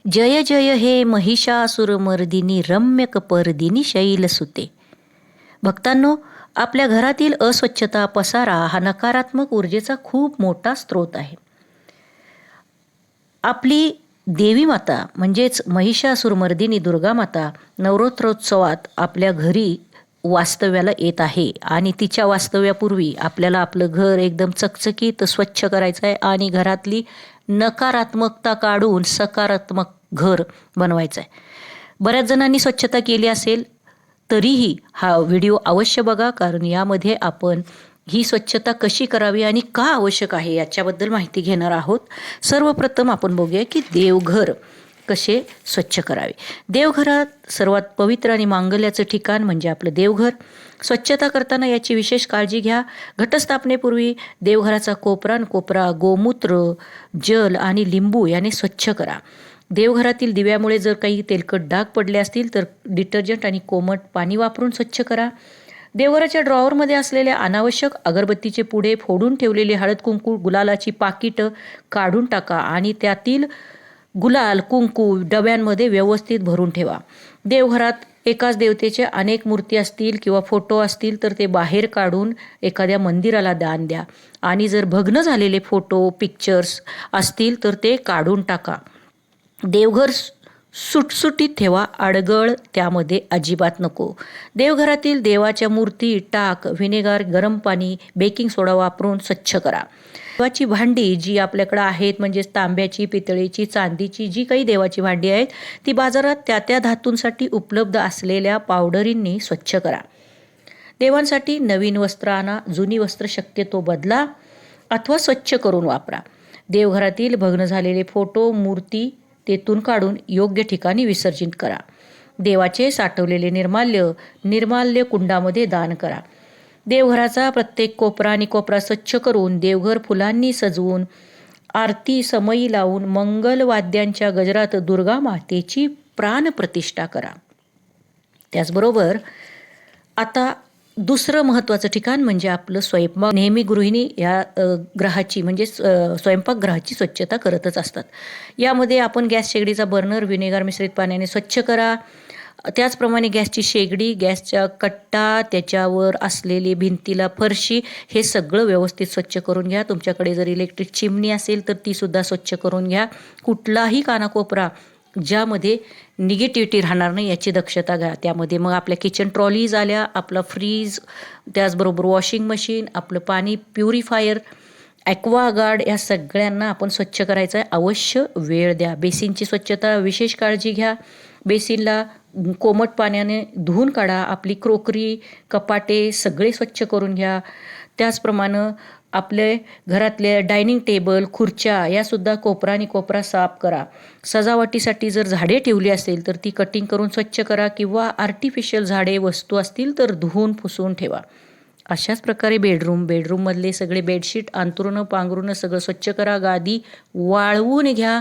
जय जय हे महिषासुरमर्दिनी रम्यकपर्दिनी शैलसुते. भक्तांनो, आपल्या घरातील अस्वच्छता पसारा हा नकारात्मक ऊर्जेचा खूप मोठा स्रोत आहे. आपली देवी माता म्हणजेच महिषासुरमर्दिनी दुर्गा माता नवरात्रोत्सवात आपल्या घरी वास्तव्याला येत आहे आणि तिच्या वास्तव्यापूर्वी आपल्याला आपलं घर एकदम चकचकीत स्वच्छ करायचं आहे आणि घरातली नकारात्मकता काढून सकारात्मक घर बनवायचं आहे. बऱ्याच जणांनी स्वच्छता केली असेल तरीही हा व्हिडिओ अवश्य बघा, कारण यामध्ये आपण ही स्वच्छता कशी करावी आणि का आवश्यक आहे याच्याबद्दल माहिती घेणार आहोत. सर्वप्रथम आपण बघूया की देवघर कसे स्वच्छ करावे. देवघरात सर्वात पवित्र आणि मांगल्याचं ठिकाण म्हणजे आपलं देवघर. स्वच्छता करताना याची विशेष काळजी घ्या. घटस्थापनेपूर्वी देवघराचा कोपरा गोमूत्र, जल आणि लिंबू याने स्वच्छ करा. देवघरातील दिव्यामुळे जर काही तेलकट डाग पडले असतील तर डिटर्जंट आणि कोमट पाणी वापरून स्वच्छ करा. देवघराच्या ड्रॉवरमध्ये असलेल्या अनावश्यक अगरबत्तीचे पुडे, फोडून ठेवलेली हळद कुंकू, गुलालाची पाकिटं काढून टाका आणि त्यातील गुलाल कुंकू डब्यांमध्ये व्यवस्थित भरून ठेवा. देवघरात एकाच देवतेच्या अनेक मूर्ती असतील किंवा फोटो असतील तर ते बाहेर काढून एखाद्या मंदिराला दान द्या आणि जर भग्न झालेले फोटो पिक्चर्स असतील तर ते काढून टाका. देवघर सुटसुटीत ठेवा, अडगळ त्यामध्ये अजिबात नको. देवघरातील देवाच्या मूर्ती टाक, व्हिनेगार, गरम पाणी, बेकिंग सोडा वापरून स्वच्छ करा. देवाची भांडी जी आपल्याकडे आहेत म्हणजेच तांब्याची, पितळेची, चांदीची जी काही देवाची भांडी आहेत ती बाजारात त्या त्या धातूंसाठी उपलब्ध असलेल्या पावडरींनी स्वच्छ करा. देवांसाठी नवीन वस्त्र आणा, जुनी वस्त्र शक्यतो बदला अथवा स्वच्छ करून वापरा. देवघरातील भग्न झालेले फोटो, मूर्ती तेथून काढून योग्य ठिकाणी विसर्जित करा. देवाचे साठवलेले निर्माल्य कुंडामध्ये दान करा. देवघराचा प्रत्येक कोपरा आणि कोपरा स्वच्छ करून देवघर फुलांनी सजवून आरती समयी लावून मंगल वाद्यांच्या गजरात दुर्गा मातेची प्राणप्रतिष्ठा करा. त्याचबरोबर आता दुसरं महत्त्वाचं ठिकाण म्हणजे आपलं स्वयंपाक. नेहमी गृहिणी या ग्रहाची म्हणजे स्वयंपाकगृहाची स्वच्छता करतच असतात. यामध्ये आपण गॅस शेगडीचा बर्नर व्हिनेगार मिश्रित पाण्याने स्वच्छ करा. त्याचप्रमाणे गॅसची शेगडी, गॅसचा कट्टा, त्याच्यावर असलेली भिंतीला फरशी हे सगळं व्यवस्थित स्वच्छ करून घ्या. तुमच्याकडे जर इलेक्ट्रिक चिमणी असेल तर ती सुद्धा स्वच्छ करून घ्या. कुठलाही कानाकोपरा ज्यामध्ये निगेटिव्हिटी राहणार नाही याची दक्षता घ्या. त्यामध्ये मग आपल्या किचन ट्रॉलीज आल्या, आपला फ्रीज, त्याचबरोबर वॉशिंग मशीन, आपलं पाणी प्युरिफायर, ॲक्वागार्ड या सगळ्यांना आपण स्वच्छ करायचं आहे. अवश्य वेळ द्या. बेसिनची स्वच्छता विशेष काळजी घ्या. बेसिनला कोमट पाण्याने धुवून काढा. आपली क्रोकरी, कपाटे सगळे स्वच्छ करून घ्या. त्याचप्रमाणे आपले घरातले डायनिंग टेबल, खुर्च्या यासुद्धा कोपरा साफ करा. सजावटीसाठी जर झाडे ठेवली असेल तर ती कटिंग करून स्वच्छ करा किंवा आर्टिफिशियल झाडे वस्तू असतील तर धुवून पुसून ठेवा. अशाच प्रकारे बेडरूममधले सगळे बेडशीट, अंथरुणं, पांघरुणं सगळं स्वच्छ करा. गादी वाळवून घ्या.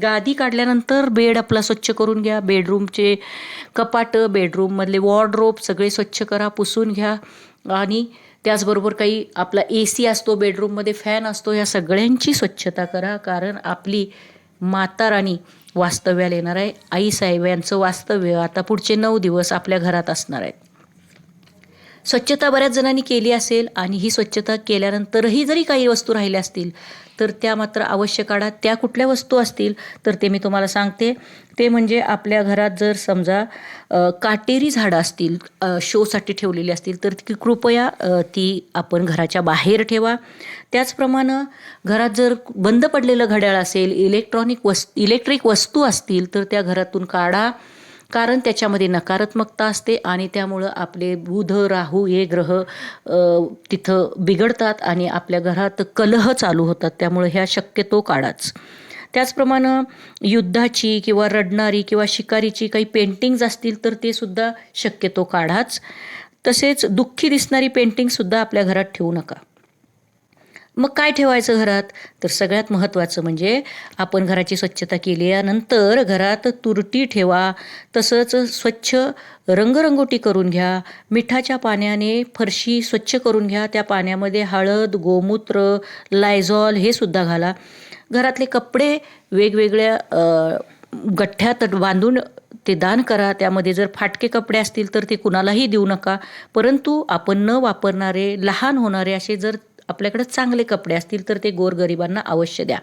गादी काढल्यानंतर बेड आपला स्वच्छ करून घ्या. बेडरूमचे कपाटं, बेडरूममधले वॉर्डरोब सगळे स्वच्छ करा, पुसून घ्या. आणि त्याचबरोबर काही आपला AC असतो बेडरूममध्ये, फॅन असतो, या सगळ्यांची स्वच्छता करा. कारण आपली माता राणी वास्तव्याला येणार आहे. आईसाहेब यांचं वास्तव्य आता पुढचे 9 दिवस आपल्या घरात असणार आहेत. स्वच्छता बऱ्याच जणांनी केली असेल आणि ही स्वच्छता केल्यानंतरही जरी काही वस्तू राहिल्या असतील तर त्या मात्र अवश्य काढा. त्या कुठल्या वस्तू असतील तर ते मी तुम्हाला सांगते. ते म्हणजे आपल्या घरात जर समजा काटेरी झाडं असतील, शोसाठी ठेवलेली असतील तर कृपया ती आपण घराच्या बाहेर ठेवा. त्याचप्रमाणे घरात जर बंद पडलेलं घड्याळ असेल, इलेक्ट्रिक वस्तू असतील तर त्या घरातून काढा. कारण त्याच्यामध्ये नकारात्मकता असते आणि त्यामुळं आपले बुध, राहू हे ग्रह तिथं बिघडतात आणि आपल्या घरात कलह चालू होतात. त्यामुळे ह्या शक्यतो काढाच. त्याचप्रमाणे युद्धाची किंवा रडणारी किंवा शिकारीची काही पेंटिंग्ज असतील तर ते सुद्धा शक्यतो काढाच. तसेच दुःखी दिसणारी पेंटिंगसुद्धा आपल्या घरात ठेवू नका. मग काय ठेवायचं घरात? तर सगळ्यात महत्त्वाचं म्हणजे आपण घराची स्वच्छता केल्यानंतर घरात तुरटी ठेवा. तसंच स्वच्छ रंगरंगोटी करून घ्या. मिठाच्या पाण्याने फरशी स्वच्छ करून घ्या. त्या पाण्यामध्ये हळद, गोमूत्र, लायझॉल हे सुद्धा घाला. घरातले कपडे वेगवेगळ्या गठ्ठ्यात बांधून ते दान करा. त्यामध्ये जर फाटके कपडे असतील तर ते कुणालाही देऊ नका. परंतु आपण न वापरणारे, लहान होणारे असे जर आपल्याकडे चांगले कपडे असतील तर ते गोरगरिबांना अवश्य द्या.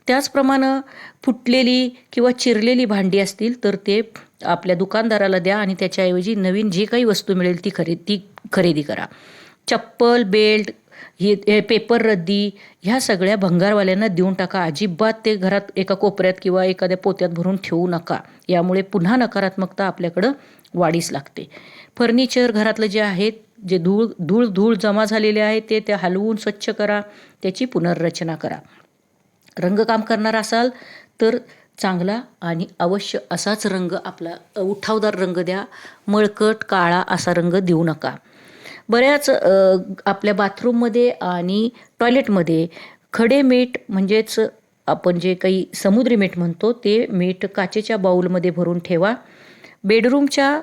त्याचप्रमाणे फुटलेली किंवा चिरलेली भांडी असतील तर ते आपल्या दुकानदाराला द्या आणि त्याच्याऐवजी नवीन जी काही वस्तू मिळेल ती खरेदी करा. चप्पल, बेल्ट, हे पेपर रद्दी ह्या सगळ्या भंगारवाल्यांना देऊन टाका. अजिबात ते घरात एका कोपऱ्यात किंवा एखाद्या पोत्यात भरून ठेवू नका. यामुळे पुन्हा नकारात्मकता आपल्याकडं वाढीस लागते. फर्निचर घरातलं जे आहेत, जे धूळ जमा झालेले आहे ते हलवून स्वच्छ करा. त्याची पुनर्रचना करा. रंगकाम करणार असाल तर चांगला आणि अवश्य असाच रंग, आपला उठावदार रंग द्या. मळकट काळा असा रंग देऊ नका. बऱ्याच आपल्या बाथरूममध्ये आणि टॉयलेटमध्ये खडे मीठ म्हणजेच आपण जे काही समुद्री मीठ म्हणतो ते मीठ काचेच्या बाऊलमध्ये भरून ठेवा. बेडरूमच्या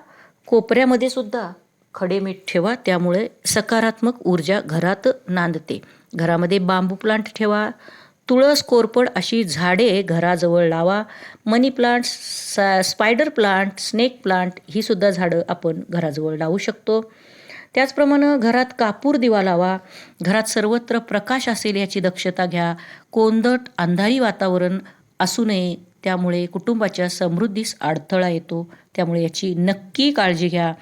कोपऱ्यामध्ये सुद्धा खडे मीठ ठेवा. त्यामुळे सकारात्मक ऊर्जा घरात नांदते. घरामध्ये बांबू प्लांट ठेवा. तुळस, कोरफड अशी झाडे घराजवळ लावा. Money plant, spider plant, snake plant ही सुद्धा झाडं आपण घराजवळ लावू शकतो. त्याचप्रमाणे घरात कापूर दिवा लावा. घरात सर्वत्र प्रकाश असेल याची दक्षता घ्या. कोंदट अंधारी वातावरण असू नये, त्यामुळे कुटुंबाच्या समृद्धीस अडथळा येतो. त्यामुळे याची नक्की काळजी घ्या.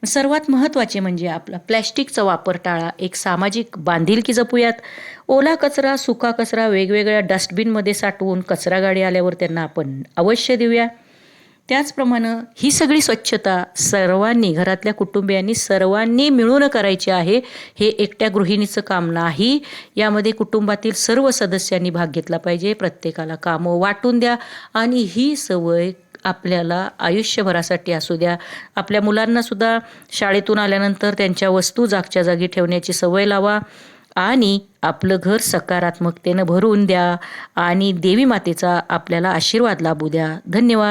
सर्वात महत्त्वाचे म्हणजे आपला प्लॅस्टिकचा वापर टाळा. एक सामाजिक बांधिलकी जपूयात. ओला कचरा, सुका कचरा वेगवेगळ्या डस्टबिनमध्ये साठवून कचरा गाडी आल्यावर त्यांना आपण अवश्य देऊया. त्याचप्रमाणे ही सगळी स्वच्छता सर्वांनी, घरातल्या कुटुंबियांनी सर्वांनी मिळून करायची आहे. हे एकट्या गृहिणीचं काम नाही. यामध्ये कुटुंबातील सर्व सदस्यांनी भाग घेतला पाहिजे. प्रत्येकाला कामं वाटून द्या आणि ही सवय आपल्याला आयुष्यभरासाठी असू द्या. आपल्या मुलांना सुद्धा शाळेतून आल्यानंतर त्यांच्या वस्तू जागच्या जागी ठेवण्याची सवय लावा आणि आपलं घर सकारात्मकतेनं भरून द्या आणि देवी मातेचा आपल्याला आशीर्वाद लाभू द्या. धन्यवाद.